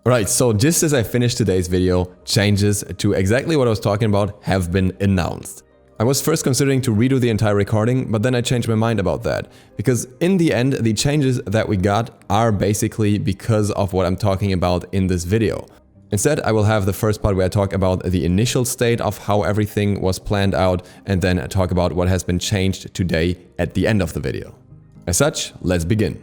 Right, so just as I finished today's video, changes to exactly what I was talking about have been announced. I was first considering to redo the entire recording, but then I changed my mind about that. Because in the end, the changes that we got are basically because of what I'm talking about in this video. Instead, I will have the first part where I talk about the initial state of how everything was planned out, and then I talk about what has been changed today at the end of the video. As such, let's begin.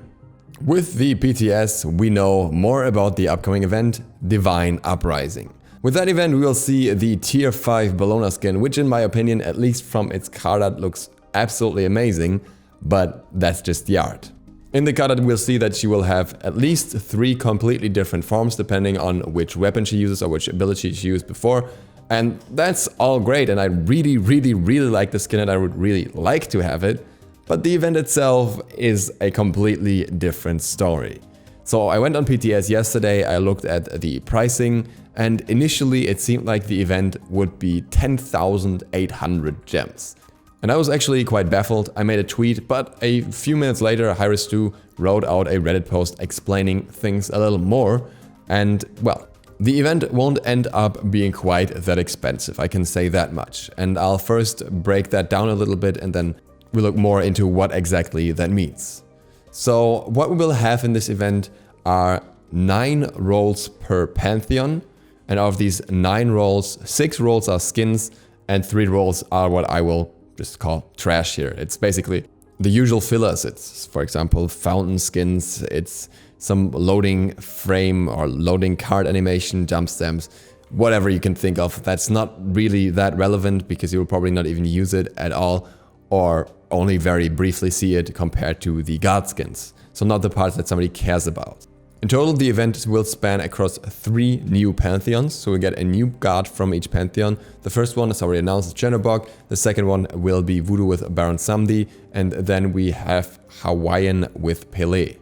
With the PTS, we know more about the upcoming event, Divine Uprising. With that event, we will see the Tier 5 Bellona skin, which in my opinion, at least from its card art, looks absolutely amazing, but that's just the art. In the card art, we'll see that she will have at least 3 completely different forms depending on which weapon she uses or which ability she used before. And that's all great, and I really like the skin and I would really like to have it. But the event itself is a completely different story. So I went on PTS yesterday, I looked at the pricing, and initially it seemed like the event would be 10,800 gems. And I was actually quite baffled. I made a tweet, but a few minutes later Hyris2 wrote out a Reddit post explaining things a little more. And well, the event won't end up being quite that expensive, I can say that much. And I'll first break that down a little bit and then we'll look more into what exactly that means. So what we will have in this event are 9 rolls per Pantheon. And of these 9 rolls, 6 rolls are skins and 3 rolls are what I will just call trash here. It's basically the usual fillers. It's, for example, fountain skins, it's some loading frame or loading card animation, jump stamps, whatever you can think of. That's not really that relevant because you will probably not even use it at all or only very briefly see it compared to the god skins. So not the parts that somebody cares about. In total, the event will span across 3 new Pantheons, so we get a new god from each Pantheon. The first one is already announced, Chernobog. The second one will be Voodoo with Baron Samedi, and then we have Hawaiian with Pele.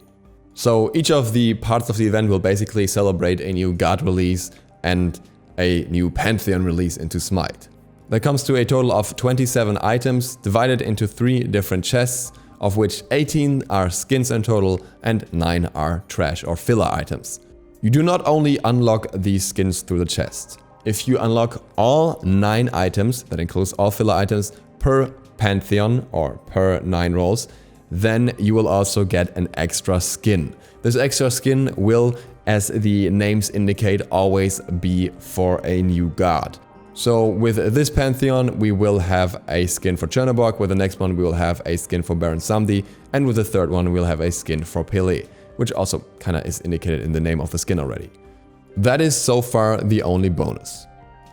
So each of the parts of the event will basically celebrate a new god release and a new Pantheon release into Smite. That comes to a total of 27 items divided into 3 different chests, of which 18 are skins in total and 9 are trash or filler items. You do not only unlock these skins through the chest. If you unlock all 9 items, that includes all filler items, per Pantheon or per 9 rolls, then you will also get an extra skin. This extra skin will, as the names indicate, always be for a new god. So with this Pantheon, we will have a skin for Chernobog, with the next one we will have a skin for Baron Samedi, and with the third one we'll have a skin for Pele, which also kinda is indicated in the name of the skin already. That is so far the only bonus.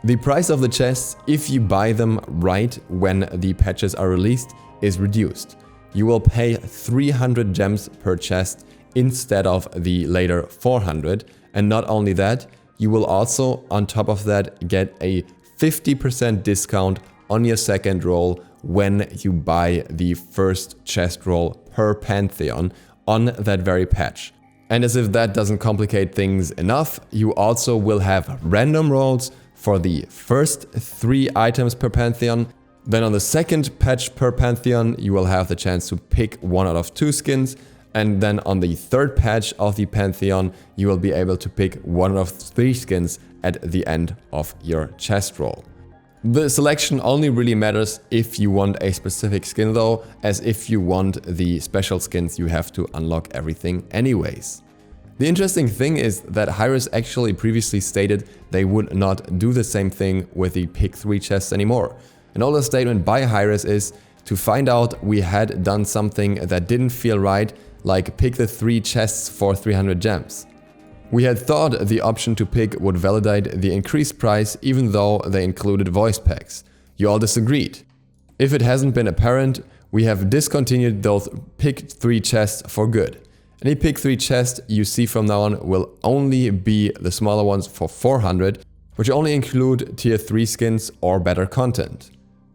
The price of the chests, if you buy them right when the patches are released, is reduced. You will pay 300 gems per chest instead of the later 400, and not only that, you will also, on top of that, get a 50% discount on your second roll when you buy the first chest roll per Pantheon on that very patch. And as if that doesn't complicate things enough, you also will have random rolls for the first 3 items per Pantheon. Then on the second patch per Pantheon, you will have the chance to pick 1 out of 2 skins. And then on the third patch of the Pantheon, you will be able to pick 1 of 3 skins at the end of your chest roll. The selection only really matters if you want a specific skin though, as if you want the special skins you have to unlock everything anyways. The interesting thing is that Hyris actually previously stated they would not do the same thing with the pick 3 chests anymore. An older statement by Hyris is, to find out we had done something that didn't feel right, like pick the 3 chests for 300 gems. We had thought the option to pick would validate the increased price even though they included voice packs. You all disagreed. If it hasn't been apparent, we have discontinued those pick 3 chests for good. Any pick 3 chest you see from now on will only be the smaller ones for 400, which only include tier 3 skins or better content.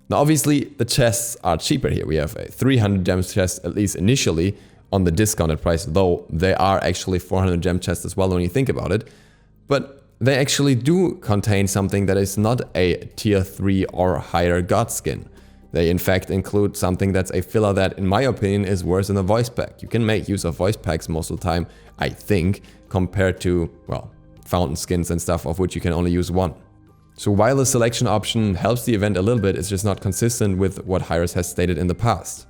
Now obviously the chests are cheaper here. We have a 300 gems chest at least initially, on the discounted price, though they are actually 400 gem chests as well when you think about it. But they actually do contain something that is not a tier 3 or higher god skin. They in fact include something that's a filler that, in my opinion, is worse than a voice pack. You can make use of voice packs most of the time, I think, compared to, well, fountain skins and stuff, of which you can only use one. So while the selection option helps the event a little bit, it's just not consistent with what Hi-Rez has stated in the past.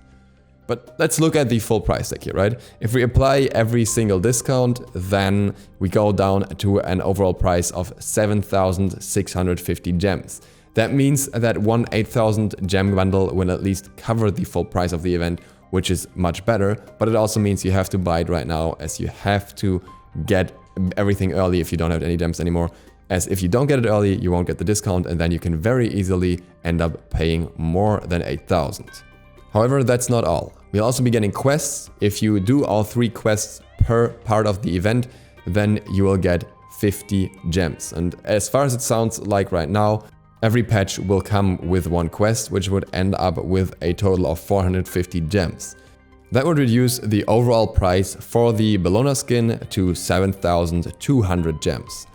But let's look at the full price tag here, right? If we apply every single discount, then we go down to an overall price of 7,650 gems. That means that one 8,000 gem bundle will at least cover the full price of the event, which is much better, but it also means you have to buy it right now, as you have to get everything early if you don't have any gems anymore. As if you don't get it early, you won't get the discount, and then you can very easily end up paying more than 8,000. However, that's not all. We'll also be getting quests. If you do all 3 quests per part of the event, then you will get 50 gems. And as far as it sounds like right now, every patch will come with 1 quest, which would end up with a total of 450 gems. That would reduce the overall price for the Bellona skin to 7,200 gems.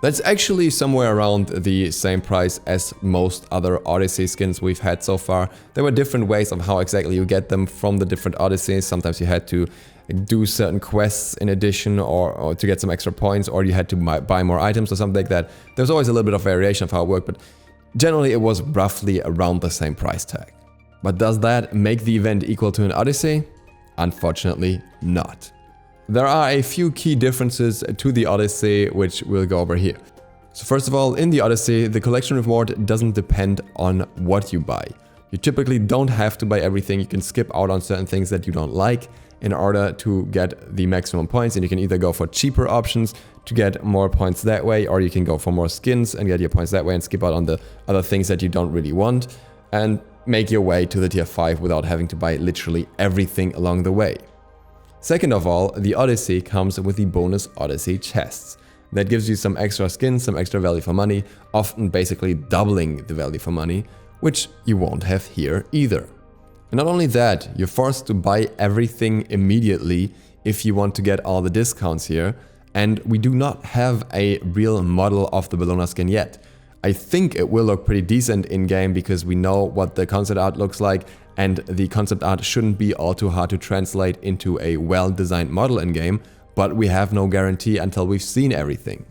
That's actually somewhere around the same price as most other Odyssey skins we've had so far. There were different ways of how exactly you get them from the different Odysseys. Sometimes you had to do certain quests in addition or to get some extra points, or you had to buy more items or something like that. There's always a little bit of variation of how it worked, but generally it was roughly around the same price tag. But does that make the event equal to an Odyssey? Unfortunately not. There are a few key differences to the Odyssey, which we'll go over here. So first of all, in the Odyssey, the collection reward doesn't depend on what you buy. You typically don't have to buy everything. You can skip out on certain things that you don't like in order to get the maximum points, and you can either go for cheaper options to get more points that way, or you can go for more skins and get your points that way and skip out on the other things that you don't really want and make your way to the tier 5 without having to buy literally everything along the way. Second of all, the Odyssey comes with the bonus Odyssey chests. That gives you some extra skins, some extra value for money, often basically doubling the value for money, which you won't have here either. And not only that, you're forced to buy everything immediately if you want to get all the discounts here, and we do not have a real model of the Bellona skin yet. I think it will look pretty decent in-game because we know what the concept art looks like, and the concept art shouldn't be all too hard to translate into a well-designed model in-game, but we have no guarantee until we've seen everything.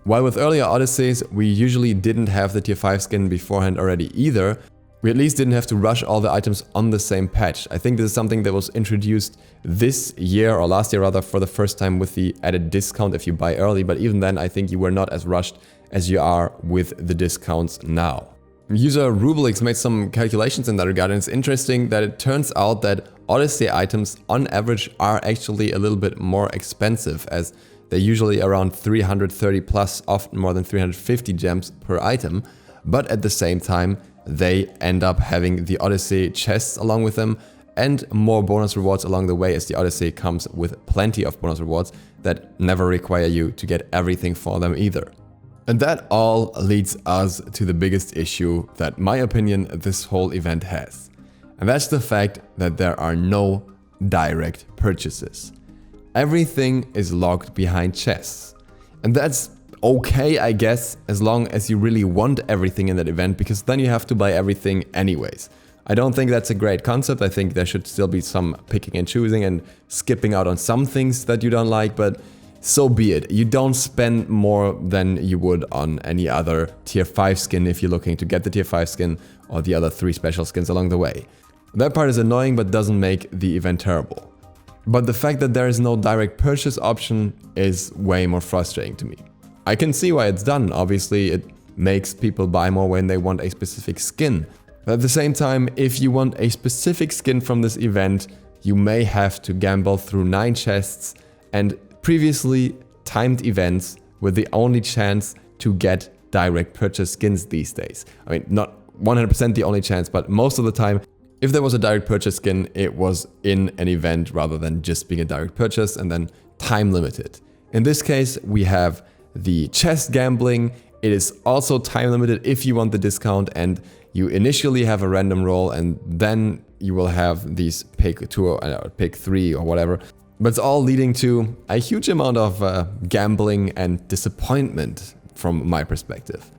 While with earlier Odysseys, we usually didn't have the tier 5 skin beforehand already either, we at least didn't have to rush all the items on the same patch. I think this is something that was introduced this year, or last year rather, for the first time with the added discount if you buy early, but even then I think you were not as rushed as you are with the discounts now. User Rubelix made some calculations in that regard, and it's interesting that it turns out that Odyssey items on average are actually a little bit more expensive, as they're usually around 330 plus, often more than 350 gems per item, but at the same time they end up having the Odyssey chests along with them and more bonus rewards along the way, as the Odyssey comes with plenty of bonus rewards that never require you to get everything for them either. And that all leads us to the biggest issue that, in my opinion, this whole event has. And that's the fact that there are no direct purchases. Everything is locked behind chests. And that's okay, I guess, as long as you really want everything in that event, because then you have to buy everything anyways. I don't think that's a great concept. I think there should still be some picking and choosing and skipping out on some things that you don't like, but so be it. You don't spend more than you would on any other tier 5 skin if you're looking to get the tier 5 skin or the other 3 special skins along the way. That part is annoying but doesn't make the event terrible. But the fact that there is no direct purchase option is way more frustrating to me. I can see why it's done. Obviously it makes people buy more when they want a specific skin. But at the same time, if you want a specific skin from this event, you may have to gamble through 9 chests, and previously timed events were the only chance to get direct purchase skins these days. I mean, not 100% the only chance, but most of the time, if there was a direct purchase skin, it was in an event rather than just being a direct purchase and then time limited. In this case, we have the chest gambling. It is also time limited if you want the discount, and you initially have a random roll and then you will have these pick 2 or pick 3 or whatever. But it's all leading to a huge amount of gambling and disappointment from my perspective.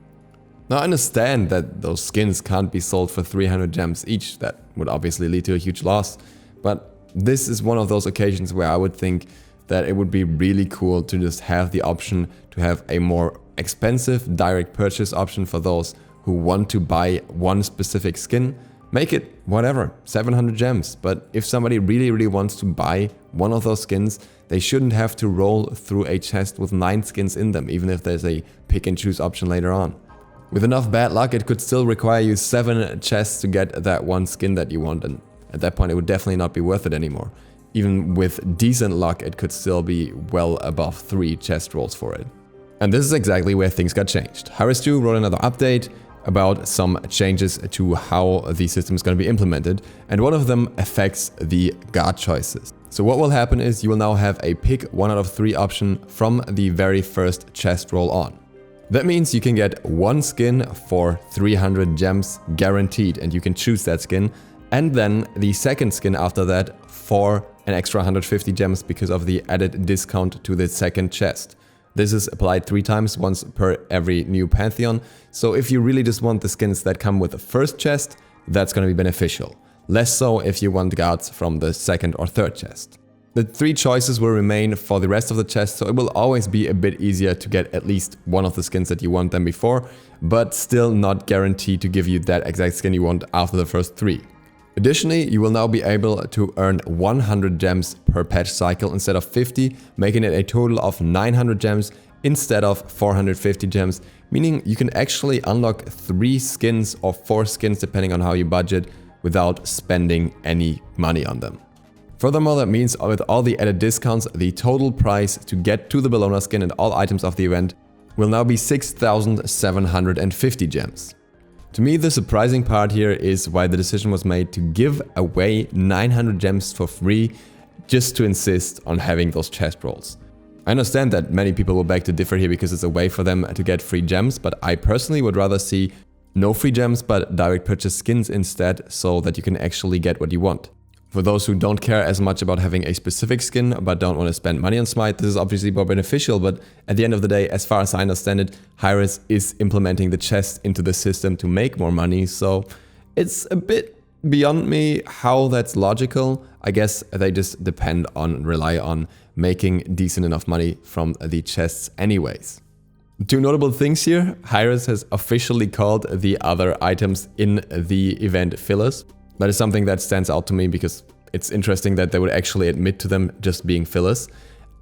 Now I understand that those skins can't be sold for 300 gems each. That would obviously lead to a huge loss. But this is one of those occasions where I would think that it would be really cool to just have the option to have a more expensive direct purchase option for those who want to buy one specific skin. Make it, whatever, 700 gems. But if somebody really wants to buy one of those skins, they shouldn't have to roll through a chest with 9 skins in them, even if there's a pick and choose option later on. With enough bad luck, it could still require you 7 chests to get that one skin that you want, and at that point it would definitely not be worth it anymore. Even with decent luck, it could still be well above 3 chest rolls for it. And this is exactly where things got changed. Harris2 wrote another update about some changes to how the system is going to be implemented, and one of them affects the guard choices. So what will happen is you will now have a pick 1 out of 3 option from the very first chest roll on. That means you can get 1 skin for 300 gems guaranteed, and you can choose that skin, and then the second skin after that for an extra 150 gems because of the added discount to the second chest. This is applied 3 times, once per every new Pantheon, so if you really just want the skins that come with the first chest, that's going to be beneficial. Less so if you want guards from the second or third chest. The 3 choices will remain for the rest of the chest, so it will always be a bit easier to get at least one of the skins that you want than before, but still not guaranteed to give you that exact skin you want after the first 3. Additionally, you will now be able to earn 100 gems per patch cycle instead of 50, making it a total of 900 gems instead of 450 gems, meaning you can actually unlock 3 skins or 4 skins depending on how you budget without spending any money on them. Furthermore, that means with all the added discounts, the total price to get to the Bellona skin and all items of the event will now be 6,750 gems. To me, the surprising part here is why the decision was made to give away 900 gems for free just to insist on having those chest rolls. I understand that many people will beg to differ here because it's a way for them to get free gems, but I personally would rather see no free gems but direct purchase skins instead, so that you can actually get what you want. For those who don't care as much about having a specific skin but don't want to spend money on Smite, this is obviously more beneficial, but at the end of the day, as far as I understand it, Hi-Rez is implementing the chest into the system to make more money, so it's a bit beyond me how that's logical. I guess they just rely on making decent enough money from the chests anyways. 2 notable things here. Hi-Rez has officially called the other items in the event fillers. That is something that stands out to me because it's interesting that they would actually admit to them just being fillers.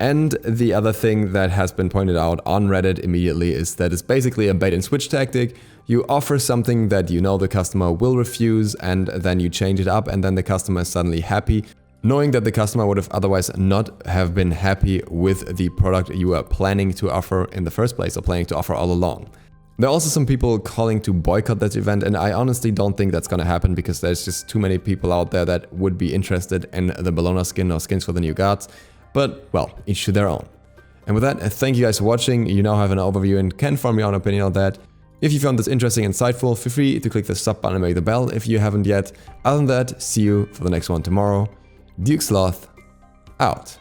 And the other thing that has been pointed out on Reddit immediately is that it's basically a bait and switch tactic. You offer something that you know the customer will refuse, and then you change it up, and then the customer is suddenly happy, knowing that the customer would have otherwise not have been happy with the product you were planning to offer in the first place, or planning to offer all along. There are also some people calling to boycott that event, and I honestly don't think that's gonna happen because there's just too many people out there that would be interested in the Bellona skin or skins for the new gods. But, well, each to their own. And with that, thank you guys for watching. You now have an overview and can form your own opinion on that. If you found this interesting and insightful, feel free to click the sub button and ring the bell if you haven't yet. Other than that, see you for the next one tomorrow. DukeSloth, out.